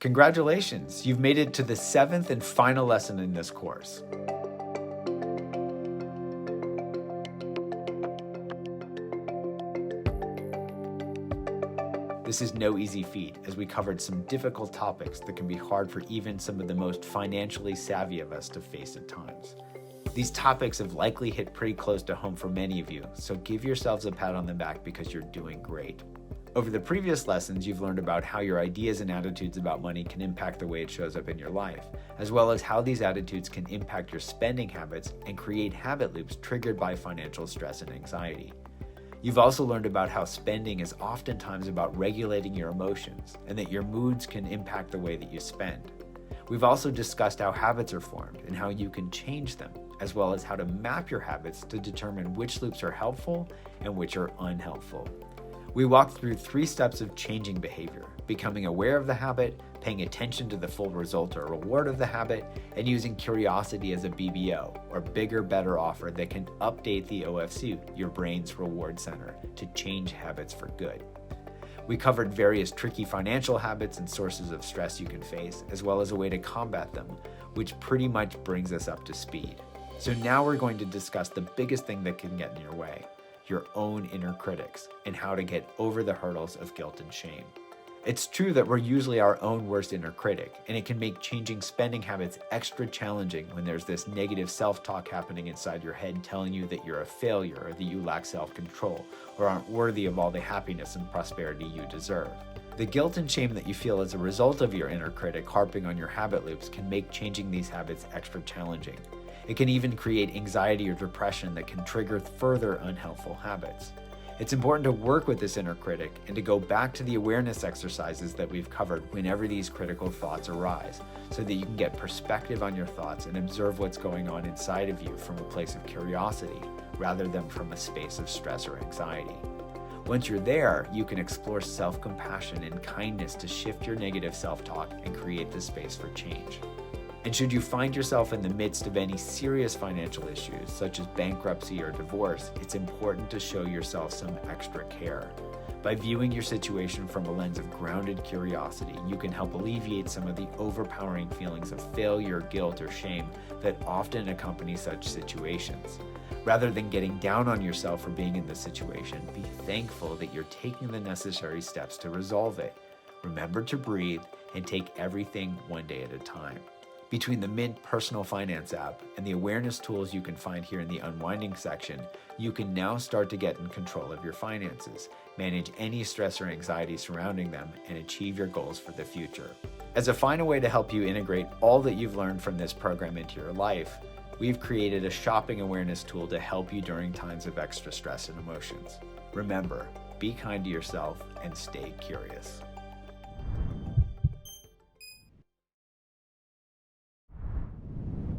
Congratulations, you've made it to the 7th and final lesson in this course. This is no easy feat, as we covered some difficult topics that can be hard for even some of the most financially savvy of us to face at times. These topics have likely hit pretty close to home for many of you, so give yourselves a pat on the back because you're doing great. Over the previous lessons, you've learned about how your ideas and attitudes about money can impact the way it shows up in your life, as well as how these attitudes can impact your spending habits and create habit loops triggered by financial stress and anxiety. You've also learned about how spending is oftentimes about regulating your emotions and that your moods can impact the way that you spend. We've also discussed how habits are formed and how you can change them, as well as how to map your habits to determine which loops are helpful and which are unhelpful. We walked through 3 steps of changing behavior: becoming aware of the habit, paying attention to the full result or reward of the habit, and using curiosity as a BBO, or bigger, better offer that can update the OFC, your brain's reward center, to change habits for good. We covered various tricky financial habits and sources of stress you can face, as well as a way to combat them, which pretty much brings us up to speed. So now we're going to discuss the biggest thing that can get in your way: your own inner critics, and how to get over the hurdles of guilt and shame. It's true that we're usually our own worst inner critic, and it can make changing spending habits extra challenging when there's this negative self-talk happening inside your head telling you that you're a failure, or that you lack self-control, or aren't worthy of all the happiness and prosperity you deserve. The guilt and shame that you feel as a result of your inner critic harping on your habit loops can make changing these habits extra challenging. It can even create anxiety or depression that can trigger further unhelpful habits. It's important to work with this inner critic and to go back to the awareness exercises that we've covered whenever these critical thoughts arise, so that you can get perspective on your thoughts and observe what's going on inside of you from a place of curiosity, rather than from a space of stress or anxiety. Once you're there, you can explore self-compassion and kindness to shift your negative self-talk and create the space for change. And should you find yourself in the midst of any serious financial issues, such as bankruptcy or divorce, it's important to show yourself some extra care. By viewing your situation from a lens of grounded curiosity, you can help alleviate some of the overpowering feelings of failure, guilt, or shame that often accompany such situations. Rather than getting down on yourself for being in this situation, be thankful that you're taking the necessary steps to resolve it. Remember to breathe and take everything one day at a time. Between the Mint Personal Finance app and the awareness tools you can find here in the Unwinding section, you can now start to get in control of your finances, manage any stress or anxiety surrounding them, and achieve your goals for the future. As a final way to help you integrate all that you've learned from this program into your life, we've created a shopping awareness tool to help you during times of extra stress and emotions. Remember, be kind to yourself and stay curious.